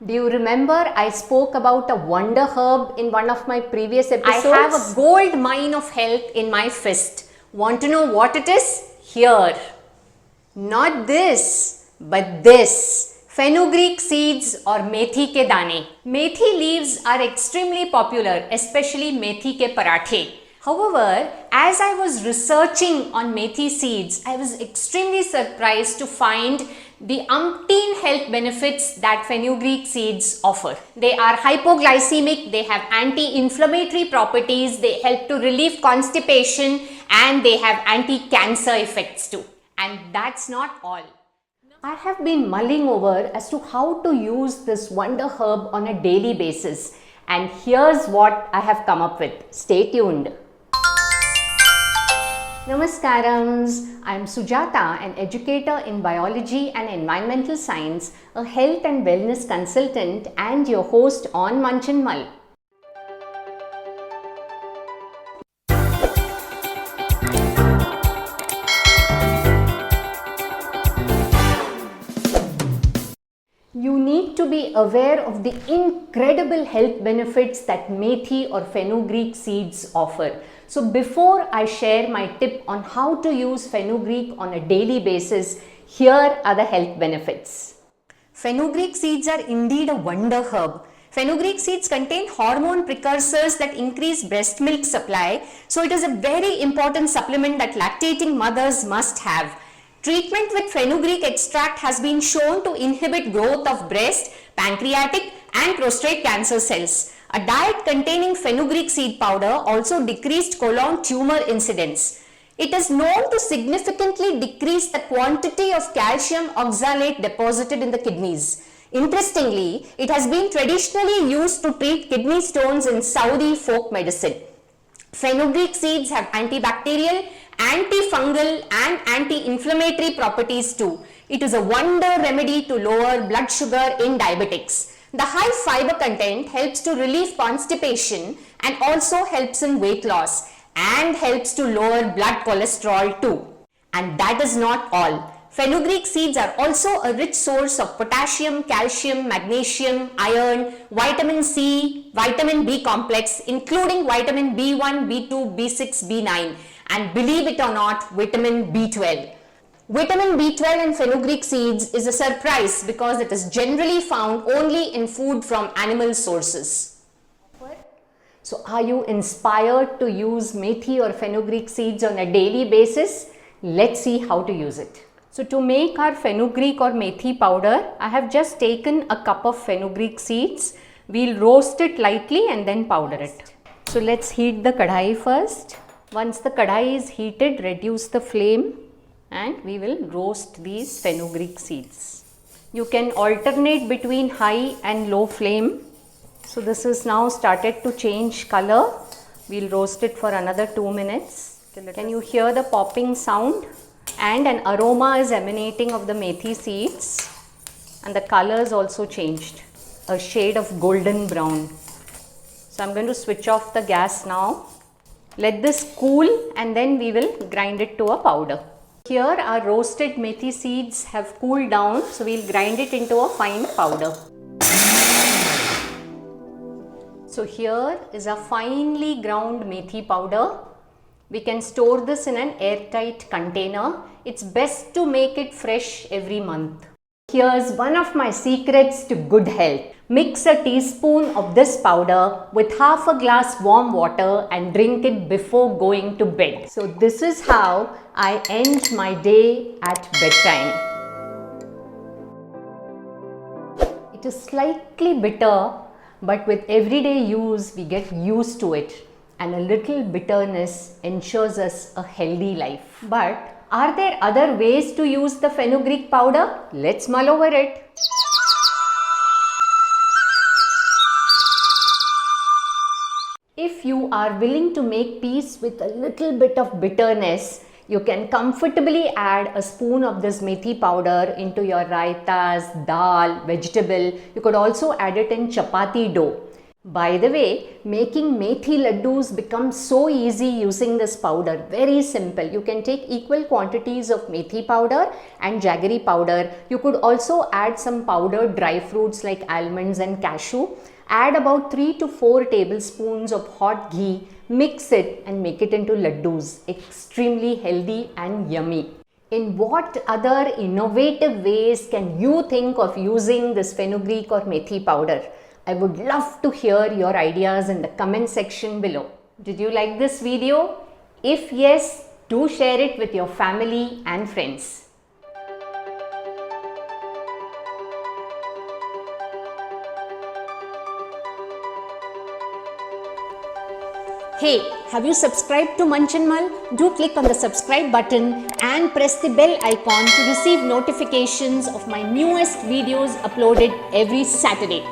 Do you remember I spoke about a wonder herb in one of my previous episodes? I have a gold mine of health in my fist. Want to know what it is? Here. Not this, but this. Fenugreek seeds or methi ke dane. Methi leaves are extremely popular, especially methi ke parathe. However, as I was researching on methi seeds, I was extremely surprised to find the umpteen health benefits that fenugreek seeds offer. They are hypoglycemic, they have anti-inflammatory properties, they help to relieve constipation, and they have anti-cancer effects too. And that's not all. I have been mulling over as to how to use this wonder herb on a daily basis, and here's what I have come up with. Stay tuned. Namaskarams, I am Sujata, an educator in biology and environmental science, a health and wellness consultant, and your host on Manchan Mal. You need to be aware of the incredible health benefits that methi or fenugreek seeds offer. So before I share my tip on how to use fenugreek on a daily basis, here are the health benefits. Fenugreek seeds are indeed a wonder herb. Fenugreek seeds contain hormone precursors that increase breast milk supply, so it is a very important supplement that lactating mothers must have. Treatment with fenugreek extract has been shown to inhibit growth of breast, pancreatic and prostate cancer cells. A diet containing fenugreek seed powder also decreased colon tumor incidence. It is known to significantly decrease the quantity of calcium oxalate deposited in the kidneys. Interestingly, it has been traditionally used to treat kidney stones in Saudi folk medicine. Fenugreek seeds have antibacterial, antifungal and anti-inflammatory properties too. It is a wonder remedy to lower blood sugar in diabetics. The high fiber content helps to relieve constipation and also helps in weight loss and helps to lower blood cholesterol too. And that is not all. Fenugreek seeds are also a rich source of potassium, calcium, magnesium, iron, vitamin C, vitamin B complex, including vitamin B1, B2, B6, B9, and believe it or not, vitamin B12. Vitamin B12 in fenugreek seeds is a surprise because it is generally found only in food from animal sources. So are you inspired to use methi or fenugreek seeds on a daily basis? Let's see how to use it. So to make our fenugreek or methi powder, I have just taken a cup of fenugreek seeds. We'll roast it lightly and then powder it. So let's heat the kadhai first. Once the kadhai is heated, reduce the flame and we will roast these fenugreek seeds. You can alternate between high and low flame. So this is now started to change color. We'll roast it for another 2 minutes. Can you hear the popping sound? And an aroma is emanating of the methi seeds, and the color is also changed, a shade of golden brown. So I'm going to switch off the gas now. Let this cool and then we will grind it to a powder. Here our roasted methi seeds have cooled down, so we'll grind it into a fine powder. So here is a finely ground methi powder. We can store this in an airtight container. It's best to make it fresh every month. Here's one of my secrets to good health. Mix a teaspoon of this powder with half a glass warm water and drink it before going to bed. So this is how I end my day at bedtime. It is slightly bitter, but with everyday use we get used to it. And a little bitterness ensures us a healthy life. But are there other ways to use the fenugreek powder? Let's mull over it. If you are willing to make peace with a little bit of bitterness, you can comfortably add a spoon of this methi powder into your raitas, dal, vegetable. You could also add it in chapati dough. By the way, making methi laddus becomes so easy using this powder. Very simple. You can take equal quantities of methi powder and jaggery powder. You could also add some powdered dry fruits like almonds and cashew. Add about 3 to 4 tablespoons of hot ghee, mix it and make it into laddus. Extremely healthy and yummy. In what other innovative ways can you think of using this fenugreek or methi powder? I would love to hear your ideas in the comment section below. Did you like this video? If yes, do share it with your family and friends. Hey, have you subscribed to Manchanmal? Do click on the subscribe button and press the bell icon to receive notifications of my newest videos uploaded every Saturday.